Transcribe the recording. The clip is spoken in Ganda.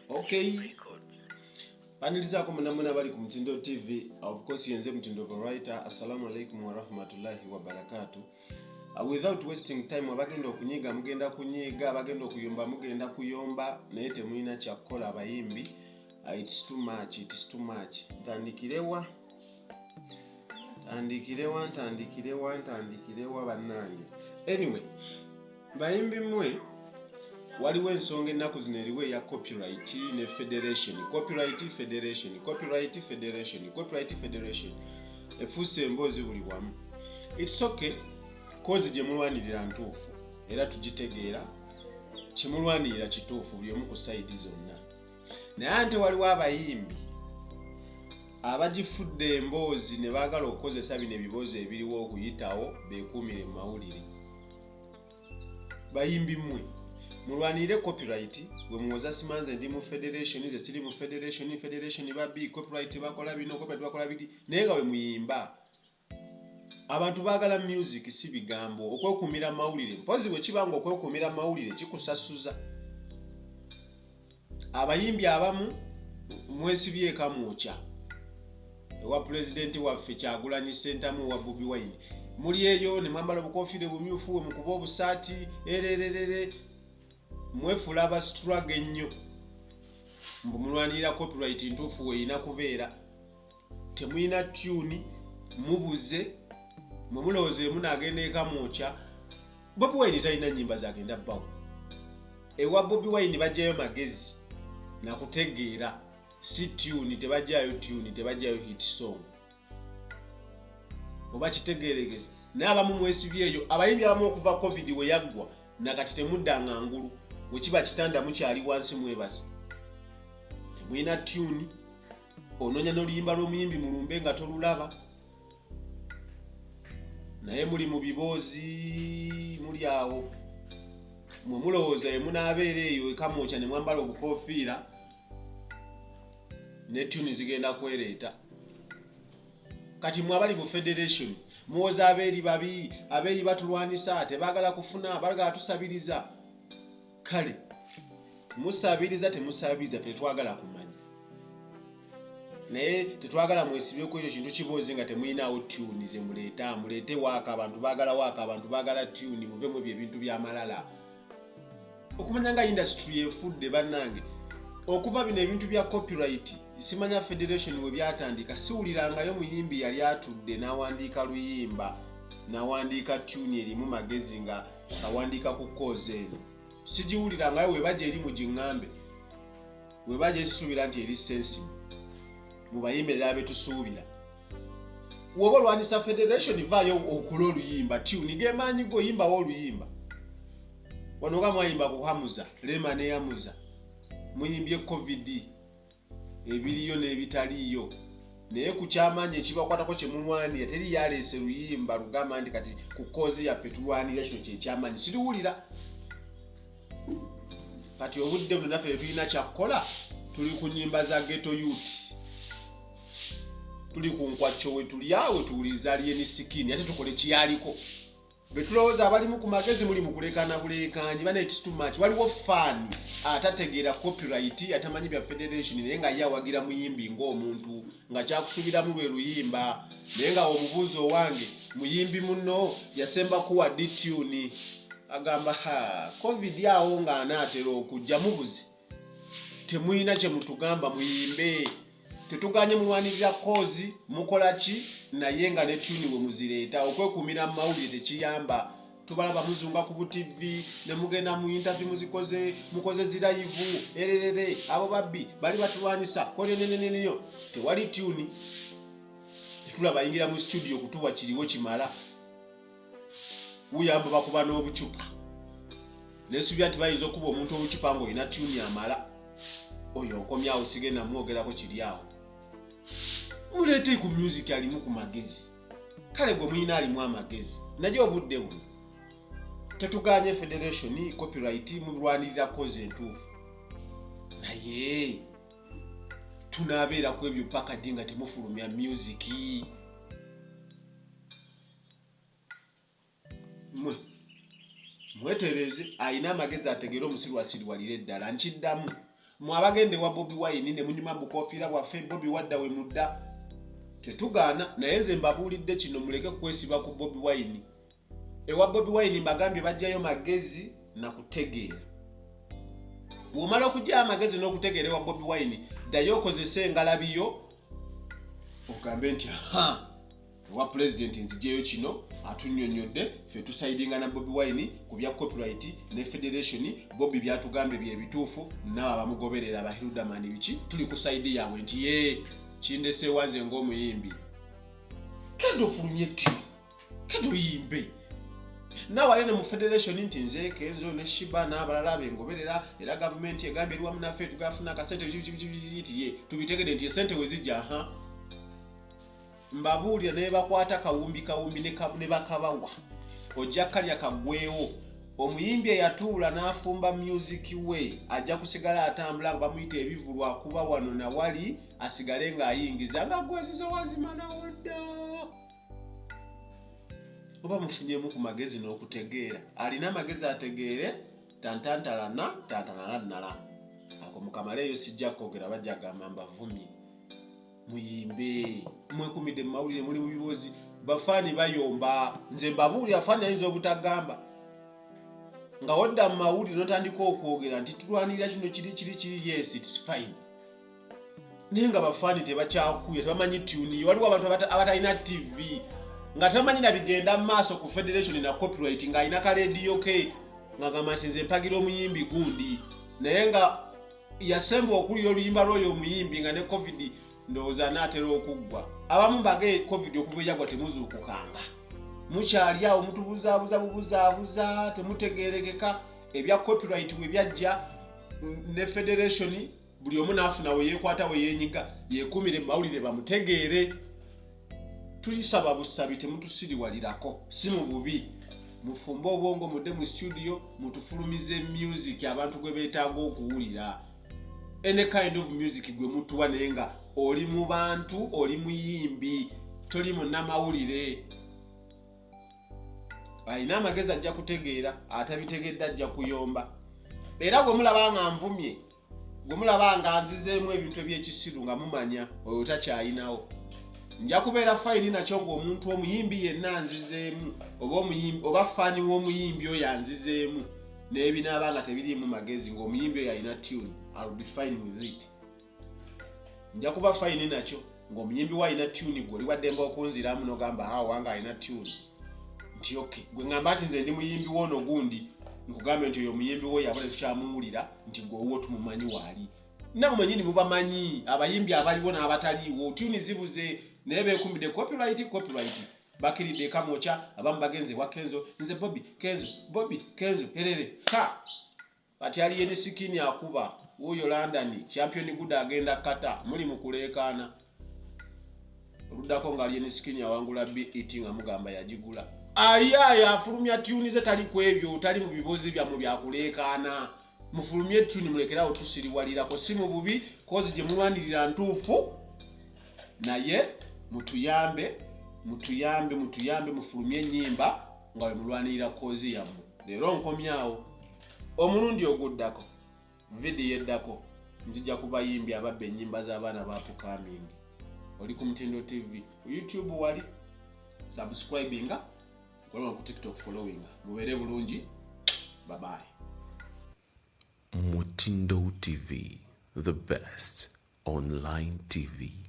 Okay. Panelizako mnamuna bali ku Mutindo TV. Of course yenze Mutindo writer. Assalamu alaikum wa rahmatullahi wa barakatuh. Without wasting time abagenda okunyiga mugenda kunyiga, abagenda okuyomba mugenda kuyomba, naye temulina kyakola abayimbi. It's too much. Ntandikirewa bannange. Anyway, bayimbi mwe waliwo ensonga ennaku zino eriwe ya copyright ne federation. Copyright federation. Efuuse emboozi buli wamu. It's okay. Kozi gye mulwanirira ntuufu era tugitegeera, kimulwanirira kituufu buli omu ku side zonna. Naye ate waliwo abayimbi abagifudde emboozi ne baagala okukozesa bino ebiboozi ebiriwo okuyitawo beekuumire mu mawulire. Bayimbi mmwe mulwanirire copyright, bwe muwoza simanze ndi mu federation, ze siri mu federation babbi copyright bakola bino, copyright bakola bidi, naye nga bwe muyimba. Abantu baagala music si bigambo, okwekuumira mawulire. Mpozi bwe kibanga okwekuumira mawulire kikusasuza. Abayimbi abamu mwesibye kamwocha. Ewa president waffe Kyagulanyi Ssentamu wa Bobiwine. Muli eyo ne mwambala obukofiire bumyufu we mukuba obusaati erererere. Mwefula aba struggle ennyo. Mulwanirira copyright ntuufu weeyina kubeera. Temuyina tune mubuze. Mumulowooze munaagenda ekamwocha. Bobiwine talina nnyimba zagenda bbawo. Ewa Bobiwine bajjayo magezi nakutegeera, si tune, tebajjayo tune, tebajjayo hit song. Oba kitegeeregeze. Naye abamu mwesibyeyo, abayimbi abamu okuva covid we yaggwa nakati temuddanga ngulu, bwe kiba kitanda mukyali wansi mwebaze. Temuyina tune, onoonya n'oluyimba lw'omuyimbi mulumbe nga tolulaba. Naye muli mu biboozi muli awo. Mwe mulowooza ye munaabeera eyo ekamwocha ne mwambala obukofiira ne tune zigenda kwereeta. Kati mwe abali mu federation muwoza abeeri babi, abeeri batulwanisa, tebaagala kufuna, baagala tusabiriza. Kale musabiriza temusabiriza ffe twagala kumanya. Naye tetwagala mwesibye ku ekyo kintu kiboozi nga temuyinaawo tune ze muleeta. Muleete waaka, abantu baagala waaka, abantu baagala tune, muvemu ebyo ebintu by'amalala. Okumanya nga industry efudde bannange. Okuva bino ebintu bya copyright, simanya federation we byatandika, siwulirangayo muyimbi yali atudde n'awandiika luyimba, n'awandiika tune erimu magezi nga awandiika ku koozi eno. Sigiwulirangayo webajja eri mu giŋŋambe, webajja esisuubira nti eri sensible. Mu bayimberera betusuubira. Woba olwanisa federation vaayo okula oluyimba, tune gemaanyi go yimbawo oluyimba. Wano nga mwayimba kuhamuza, lema ne yamuza. Muyimbye covid, ebiriyo n'ebitaliyo. Naye ku kyamaanyi ekibakwatako kye mulwanira teri yaleese luyimba lugamba nti kati ku koozi yaffe tulwanira kino kye kyamaanyi. Situwulira. Kati obudde buno naffe tulina kyakkola, tuli ku nnyimba za ghetto youth. Tuli ku nkwacyo we tuli awo tuwuliza alieni sikini ate tukole kiyaliko. Betulowooza abalimu ku magezi muli mu kulekana bulekanyi, bana it's too much. Waliwo fani atategeera copyright, atamanyi bya federation, naye nga ye awagira muyimbi ng'omuntu nga kyakusuubiramu lwe luyimba. Naye nga omubuuzo wange muyimbi muno yasemba kuwa tune. Agamba covid awo nga anaatera okujja mubuze. Temuyina kye mutugamba muyimbe. Tetuganye mulwanirira koozi mukola ki naye nga ne tune we muzireeta. Okwekuumira mu mawulire tekiyamba. Tubalaba muzunga ku TV ne mugenda mu interview mukoze zirayivu ererere abo babbi bali batulwanisa kolenenenenyo tewali tune. Tetulaba yingira mu studio kutuwa kiriwo kimala. Uyamba bakuba n'obucupa. Nesubya nti bayinza okuba omuntu obucupa ngo ina tune amala. Oyo okomyawo sigenda mwogerako kiri awo. Muleete ku music alimu ku magezi. Kale gwe muyina alimu amagezi. Najyo obudde buno. Tetuganye federation copyright mulwanirira koze entuufu. Naye tunaabeera ku ebyo paka dinga temufulumya music. Mwetereze ayina amagezi ategeera omusiru asiriwalira eddala. Nkiddamu mwabagende wa Bobiwine ne munyuma bukofiira bwaffe Bobi wadda we mudda tetugana naye nze mbabuulidde kino muleke kwesiba ku Bobiwine ewa Bobiwine mbagambye bajjayo magezi na kutegeera bw'omala okujja amagezi n'okutegeera ewa Bobiwine ddayo okozese engalabiyo ogambe nti wa president nzijeyo kino atunnyonnyodde ffe tusaidinga na Bobiwine ku bya copyright ne federation Bobbi byatugambe bye bituufu naaba bamugoberera abahildamani biki tuli ku side yaabwe nti ye kindese wanze ng'omuyimbi kendo fulumye ti kendo yimbe nawe alene mu federation nti nze Kenzo ne Shiba n'abalala bengoberera era government egambye eriwamu naffe tugafuna akasente ye tubitegede nti esente wezijja mbabuulira ne bakwata kawumbi ne bakabawa ojja kalya kagwewo omuyimbi eyatuula n'afumba music we ajja kusigala atambula nga bamuyita ebivulu akuba wano na wali asigale ng'ayingiza nga gwezizo wazimalawo dda oba mufunyemu ku magezi n'okutegeera alina amagezi ategeere tantantalana tantanala ako mukamaleeyo sijja kwogera bajja gamba mbavumye muyimbe mwekumidde mu mawulire muli mu bibozi bafaani bayomba nze mbabuulira afaani ayinza obutagamba nga wodda mu mawulire n'otandika okwogera nti tulwanirira kino kiri yes it's fine naye nga bafaani tebakyakuya tebamanyi tuniyo waliwo abantu abatalina tv nga tamanyi na bigenda mu maaso ku federation na copyright ng'alina kalediyo ke ng'agamba nti nze mpagira omuyimbi gundi naye nga yasemba okulira oluyimba lw'oyo omuyimbi nga ne covid ndowooza n'atera okuggwa abamu bage covid okuva ejagwa temuzuukukanga mukyali awo mutubuzaabuza temutegeerekeka ebya copyright we byajja ne federation buli omu n'afuna we yeekwata we yeenyiga yeekumire mu mawulire bamutegeere tulisaba busabi temutusiriwalirako si mu bubi mufumbe obwongo mudde mu studio mutufulumize music abantu gwe beetaaga okuwulira any kind of music gwe mutuwa naye nga oli mu bantu oli muyimbi toli munnamawulire alina amagezi ajja kutegeera atabitegedde ajja kuyomba era gwe mulaba nga nvumye gwe mulaba nga nzizeemu ebintu ebyekisiru nga mumanya oyo takyayinawo nja kubeera fayini nakyo ng'omuntu omuyimbi yenna nzizeemu oba faani w'omuyimbi oyo anzizeemu n'ebinaaba nga tebiriimu magezi ng'omuyimbi oyo alina tune I'll be fine with it nja kuba fayini nakyo ng'omuyimbi we alina tune gwe oli waddemba okunziramu n'ogamba wange alina tune nti okay gwe ngamba nti nze ndi muyimbi w'ono gundi nkugambe nti oyo omuyimbi we yabula tukyamuwulira nti gweowo tumumanyi waali namumanyi ni mubamanyi abayimbi abaliwo n'abataliiwo tune zibuze naye beekumbidde copyright bakiridde ekamokya abamu bagenze wa Kenzo nze Bobby Kenzo erere ati ali yene sikini akuba oyo London champion good agenda kata muli mukuleekaana oluddako nga ali yene sikini awangula BET nga mugamba yagigula ayaya afulumya tune ze tali ku ebyo tali mu bibozi bya mu byakuleekaana mufulumye tune mulekerawo tusiriwalirako si mu bubi kozi gye mulwanirira ntuufu naye mutuyambe mufulumye ennyimba nga we mulwanirira kozi yammwe leero nkomyawo omulundi oguddako vidiyo eddako nzija kubayimbi ababba ennyimba z'abaana ba upcoming oli ku Mutindo TV ku YouTube wali subscribinga kolona ku TikTok followinga mubeere bulungi bye bye. Mutindo TV, the best online TV.